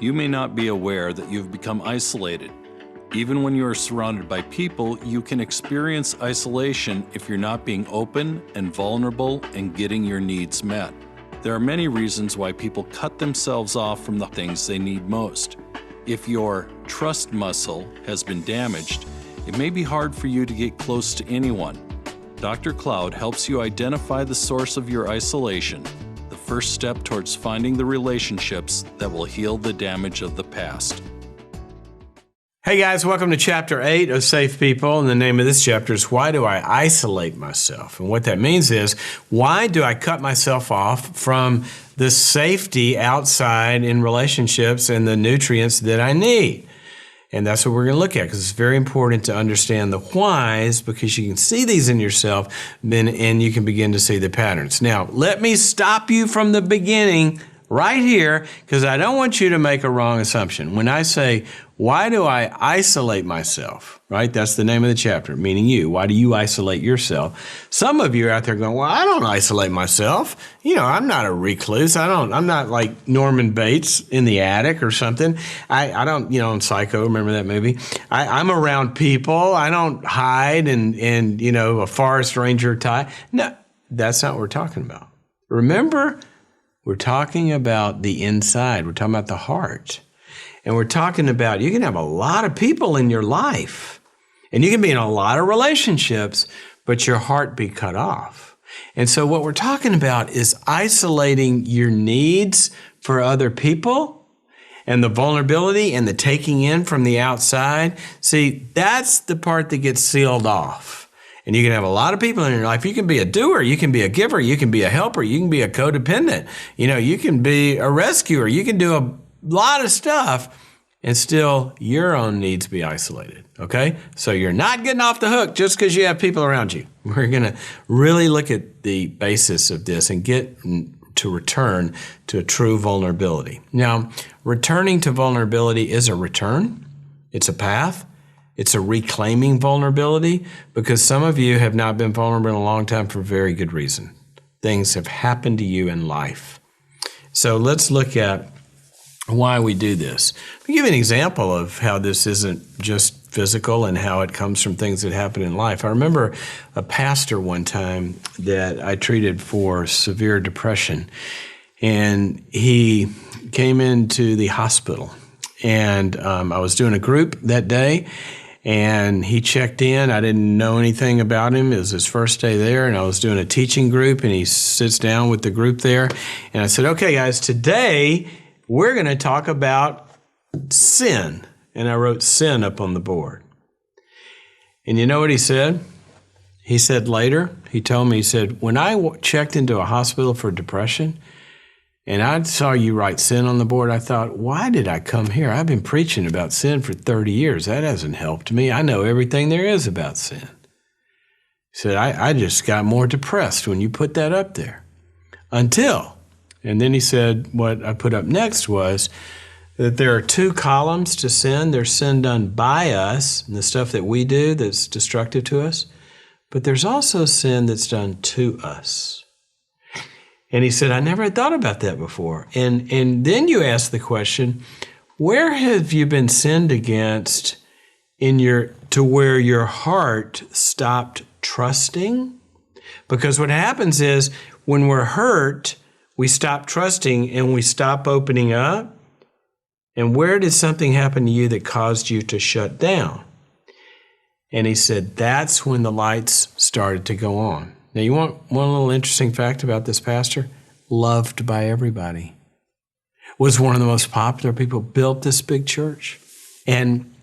You may not be aware that you've become isolated. Even when you are surrounded by people, you can experience isolation if you're not being open and vulnerable and getting your needs met. There are many reasons why people cut themselves off from the things they need most. If your trust muscle has been damaged, it may be hard for you to get close to anyone. Dr. Cloud helps you identify the source of your isolation, the first step towards finding the relationships that will heal the damage of the past. Hey guys, welcome to Chapter 8 of Safe People. And the name of this chapter is Why Do I Isolate Myself? And what that means is, why do I cut myself off from the safety outside in relationships and the nutrients that I need? And that's what we're going to look at, because it's very important to understand the whys, because you can see these in yourself and you can begin to see the patterns. Now, let me stop you from the beginning right here, because I don't want you to make a wrong assumption. When I say, why do I isolate myself, right? That's the name of the chapter, meaning you. Why do you isolate yourself? Some of you are out there going, well, I don't isolate myself. You know, I'm not a recluse. I'm not like Norman Bates in the attic or something. I don't, in Psycho, remember that movie? I'm around people. I don't hide and a forest ranger tie. No, that's not what we're talking about. Remember, we're talking about the inside. We're talking about the heart. And we're talking about, you can have a lot of people in your life, and you can be in a lot of relationships, but your heart be cut off. And so what we're talking about is isolating your needs for other people and the vulnerability and the taking in from the outside. See, that's the part that gets sealed off. And you can have a lot of people in your life. You can be a doer, you can be a giver, you can be a helper, you can be a codependent. You can be a rescuer, you can do a lot of stuff and still your own needs be isolated, okay? So you're not getting off the hook just because you have people around you. We're gonna really look at the basis of this and get to return to a true vulnerability. Now, returning to vulnerability is a return, it's a path. It's a reclaiming vulnerability, because some of you have not been vulnerable in a long time for very good reason. Things have happened to you in life. So let's look at why we do this. I'll give you an example of how this isn't just physical and how it comes from things that happen in life. I remember a pastor one time that I treated for severe depression, and he came into the hospital. And I was doing a group that day, and he checked in. I didn't know anything about him. It was his first day there, and I was doing a teaching group, and he sits down with the group there. And I said, okay, guys, today we're going to talk about sin. And I wrote sin up on the board. And you know what he said? He said later, he told me, he said, when I checked into a hospital for depression, and I saw you write sin on the board, I thought, why did I come here? I've been preaching about sin for 30 years. That hasn't helped me. I know everything there is about sin. He said, I just got more depressed when you put that up there. And then he said, what I put up next was that there are two columns to sin. There's sin done by us, and the stuff that we do that's destructive to us. But there's also sin that's done to us. And he said, I never had thought about that before. And then you ask the question, where have you been sinned against to where your heart stopped trusting? Because what happens is when we're hurt, we stop trusting and we stop opening up. And where did something happen to you that caused you to shut down? And he said, that's when the lights started to go on. Now, you want one little interesting fact about this pastor? Loved by everybody. Was one of the most popular people, built this big church, and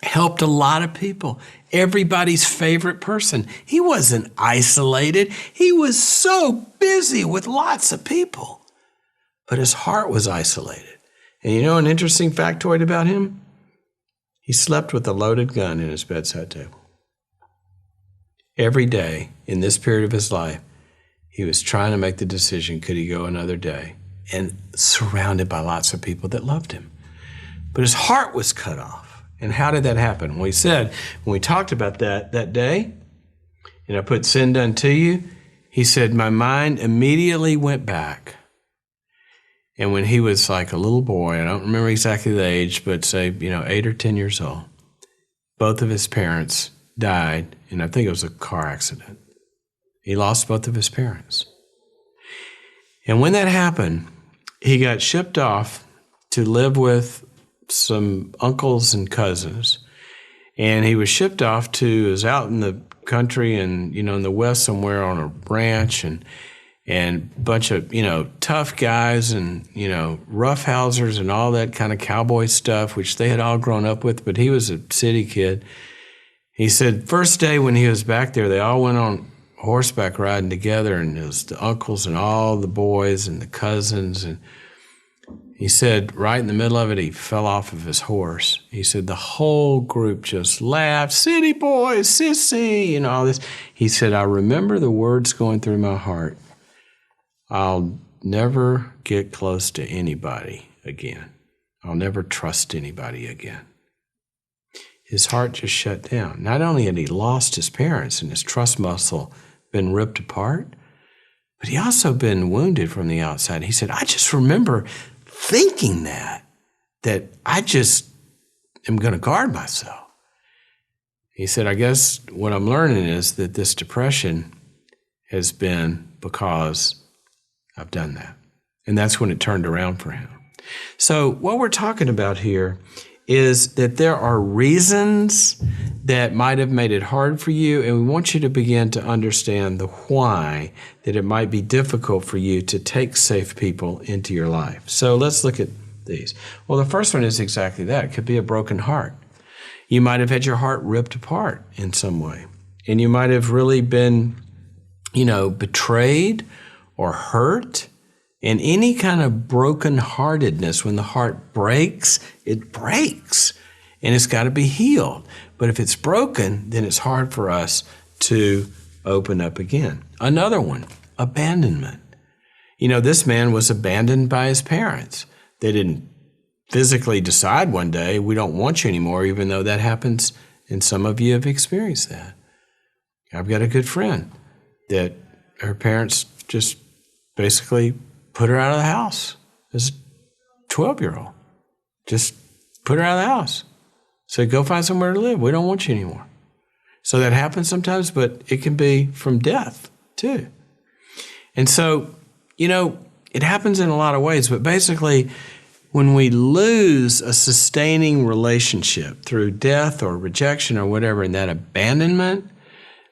helped a lot of people. Everybody's favorite person. He wasn't isolated. He was so busy with lots of people. But his heart was isolated. And you know an interesting factoid about him? He slept with a loaded gun in his bedside table. Every day in this period of his life, he was trying to make the decision, could he go another day? And surrounded by lots of people that loved him. But his heart was cut off. And how did that happen? Well, he said, when we talked about that day, and I put sin done to you, he said, my mind immediately went back And when he was like a little boy, I don't remember exactly the age, but say, 8 or 10 years old, both of his parents died, and I think it was a car accident. He lost both of his parents. And when that happened, he got shipped off to live with some uncles and cousins. And he was shipped off to, was out in the country and, in the West somewhere on a ranch and a bunch of, tough guys and, roughhousers and all that kind of cowboy stuff, which they had all grown up with, but he was a city kid. He said first day when he was back there, they all went on horseback riding together, and it was the uncles and all the boys and the cousins. And he said right in the middle of it, he fell off of his horse. He said the whole group just laughed, city boys, sissy, all this. He said, I remember the words going through my heart, I'll never get close to anybody again. I'll never trust anybody again. His heart just shut down. Not only had he lost his parents and his trust muscle been ripped apart, but he also been wounded from the outside. He said, I just remember thinking that I just am going to guard myself. He said, I guess what I'm learning is that this depression has been because I've done that. And that's when it turned around for him. So what we're talking about here is that there are reasons that might have made it hard for you, and we want you to begin to understand the why that it might be difficult for you to take safe people into your life. So let's look at these. Well, the first one is exactly that. It could be a broken heart. You might have had your heart ripped apart in some way, and you might have really been, betrayed or hurt. And any kind of brokenheartedness, when the heart breaks, it breaks. And it's got to be healed. But if it's broken, then it's hard for us to open up again. Another one, abandonment. This man was abandoned by his parents. They didn't physically decide one day, we don't want you anymore, even though that happens, and some of you have experienced that. I've got a good friend that her parents just basically put her out of the house as a 12-year-old. Just put her out of the house. Said, go find somewhere to live. We don't want you anymore. So that happens sometimes, but it can be from death too. And so, it happens in a lot of ways, but basically when we lose a sustaining relationship through death or rejection or whatever, and that abandonment,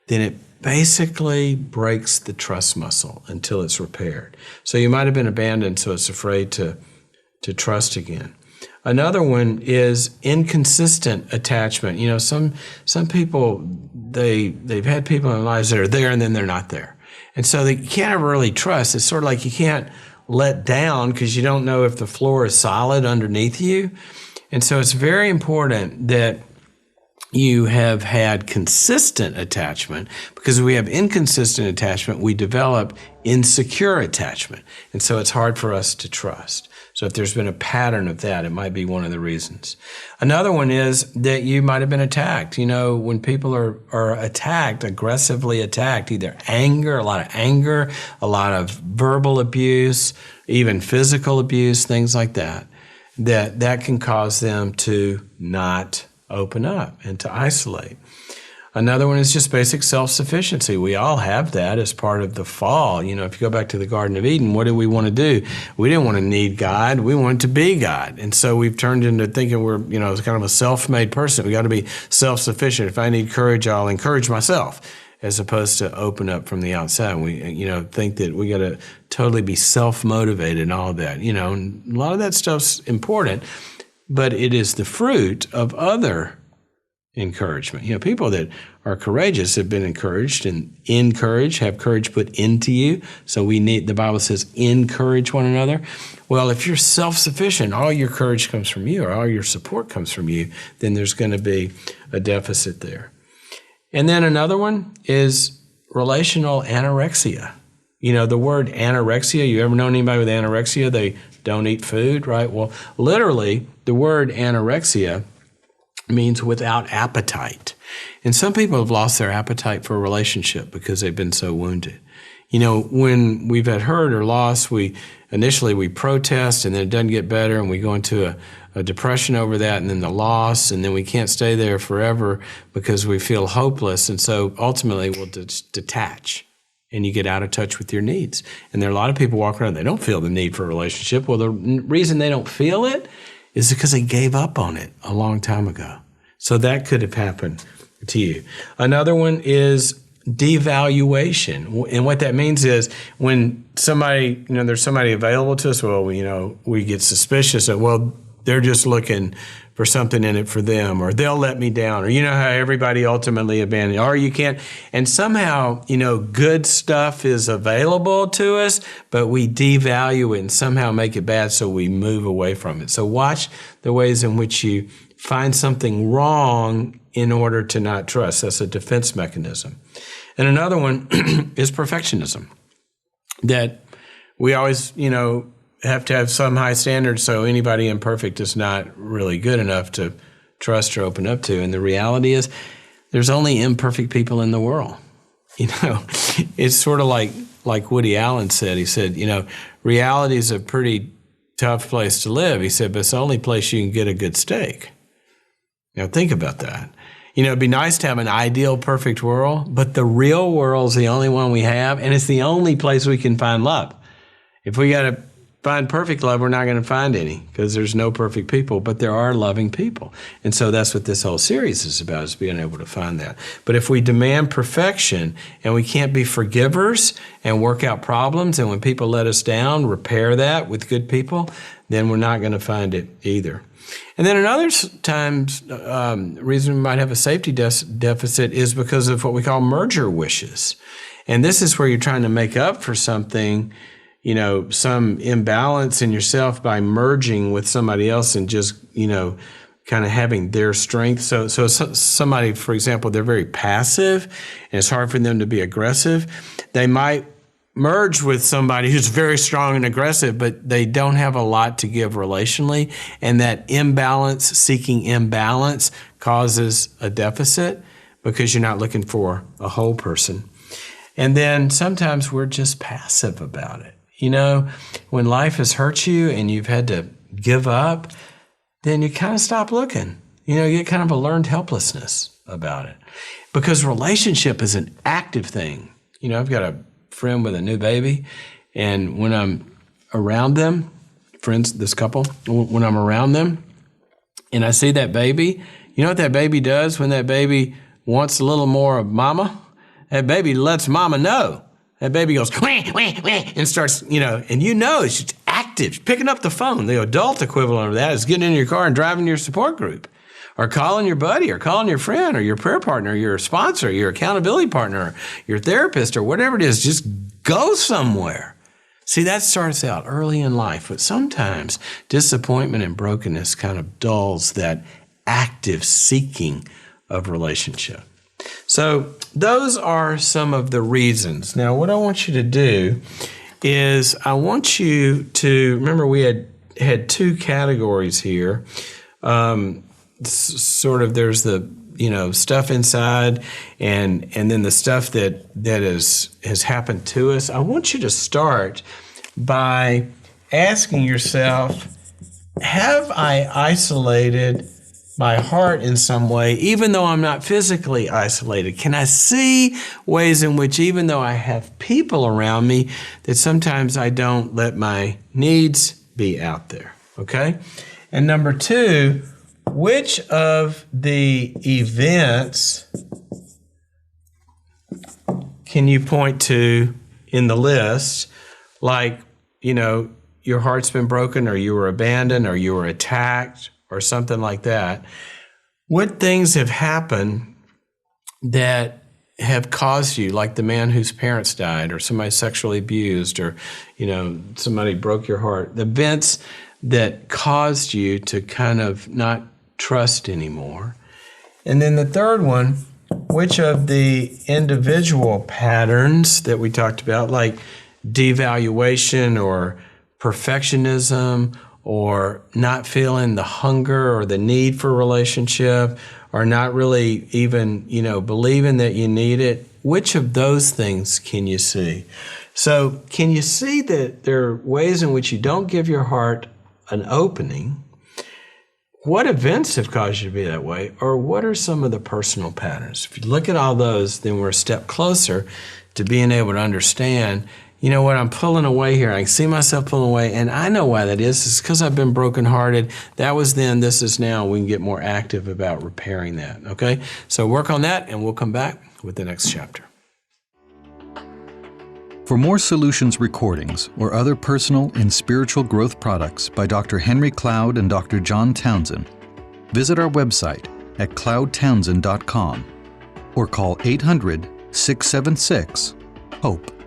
then it basically breaks the trust muscle until it's repaired. So you might have been abandoned, so it's afraid to trust again. Another one is inconsistent attachment. Some people, they've had people in their lives that are there and then they're not there. And so they can't ever really trust. It's sort of like you can't let down because you don't know if the floor is solid underneath you. And so it's very important that you have had consistent attachment, because if we have inconsistent attachment, we develop insecure attachment. And so it's hard for us to trust. So if there's been a pattern of that, it might be one of the reasons. Another one is that you might have been attacked. When people are attacked, aggressively attacked, either a lot of verbal abuse, even physical abuse, things like that, that can cause them to not open up and to isolate. Another one is just basic self-sufficiency. We all have that as part of the fall. If you go back to the Garden of Eden, what did we want to do? We didn't want to need God. We wanted to be God. And so we've turned into thinking we're, kind of a self-made person. We got to be self-sufficient. If I need courage, I'll encourage myself, as opposed to open up from the outside. We, think that we got to totally be self-motivated and all of that. And a lot of that stuff's important, but it is the fruit of other encouragement. People that are courageous have been encouraged and have courage put into you. So the Bible says, encourage one another. Well, if you're self-sufficient, all your courage comes from you, or all your support comes from you, then there's going to be a deficit there. And then another one is relational anorexia. The word anorexia, you ever known anybody with anorexia? They don't eat food, right? Well, literally, the word anorexia means without appetite. And some people have lost their appetite for a relationship because they've been so wounded. When we've had hurt or loss, initially we protest, and then it doesn't get better, and we go into a depression over that, and then the loss, and then we can't stay there forever because we feel hopeless. And so ultimately we'll detach, and you get out of touch with your needs. And there are a lot of people walking around, they don't feel the need for a relationship. Well, the reason they don't feel it is because they gave up on it a long time ago. So that could have happened to you. Another one is devaluation. And what that means is when somebody, there's somebody available to us, well, we get suspicious of, well, they're just looking for something in it for them, or they'll let me down, or how everybody ultimately abandons, or you can't. And somehow, good stuff is available to us, but we devalue it and somehow make it bad, so we move away from it. So watch the ways in which you find something wrong in order to not trust. That's a defense mechanism. And another one is perfectionism, that we always, have to have some high standards, so anybody imperfect is not really good enough to trust or open up to. And the reality is there's only imperfect people in the world. It's sort of like Woody Allen said. He said, reality is a pretty tough place to live. He said, but it's the only place you can get a good steak. Think about that. It'd be nice to have an ideal, perfect world, but the real world's the only one we have, and it's the only place we can find love. If we got to find perfect love, we're not going to find any, because there's no perfect people, but there are loving people. And so that's what this whole series is about, is being able to find that. But if we demand perfection and we can't be forgivers and work out problems, and when people let us down, repair that with good people, then we're not going to find it either. And then another times, reason we might have a safety deficit is because of what we call merger wishes. And this is where you're trying to make up for something, some imbalance in yourself by merging with somebody else and just, kind of having their strength. So somebody, for example, they're very passive and it's hard for them to be aggressive. They might merge with somebody who's very strong and aggressive, but they don't have a lot to give relationally. And that seeking imbalance causes a deficit because you're not looking for a whole person. And then sometimes we're just passive about it. When life has hurt you and you've had to give up, then you kind of stop looking. You get kind of a learned helplessness about it. Because relationship is an active thing. I've got a friend with a new baby, and when I'm around them, this couple, when I'm around them and I see that baby, you know what that baby does when that baby wants a little more of mama? That baby lets mama know. That baby goes, wah, wah, wah, and starts, and it's just active, picking up the phone. The adult equivalent of that is getting in your car and driving your support group, or calling your buddy, or calling your friend, or your prayer partner, your sponsor, your accountability partner, your therapist, or whatever it is. Just go somewhere. See, that starts out early in life, but sometimes disappointment and brokenness kind of dulls that active seeking of relationship. So those are some of the reasons. Now, what I want you to do is I want you to, remember we had two categories here. Sort of there's the, stuff inside and then the stuff that has happened to us. I want you to start by asking yourself, have I isolated my heart in some way, even though I'm not physically isolated? Can I see ways in which, even though I have people around me, that sometimes I don't let my needs be out there, okay? And number two, which of the events can you point to in the list, like, your heart's been broken, or you were abandoned, or you were attacked, or something like that? What things have happened that have caused you, like the man whose parents died, or somebody sexually abused, or, somebody broke your heart, the events that caused you to kind of not trust anymore? And then the third one, which of the individual patterns that we talked about, like devaluation or perfectionism, or not feeling the hunger or the need for a relationship, or not really even, believing that you need it, which of those things can you see? So can you see that there are ways in which you don't give your heart an opening? What events have caused you to be that way? Or what are some of the personal patterns? If you look at all those, then we're a step closer to being able to understand, you know what, I'm pulling away here. I can see myself pulling away, and I know why that is. It's because I've been brokenhearted. That was then, this is now. We can get more active about repairing that, okay? So work on that, and we'll come back with the next chapter. For more Solutions recordings or other personal and spiritual growth products by Dr. Henry Cloud and Dr. John Townsend, visit our website at cloudtownsend.com or call 800-676-HOPE.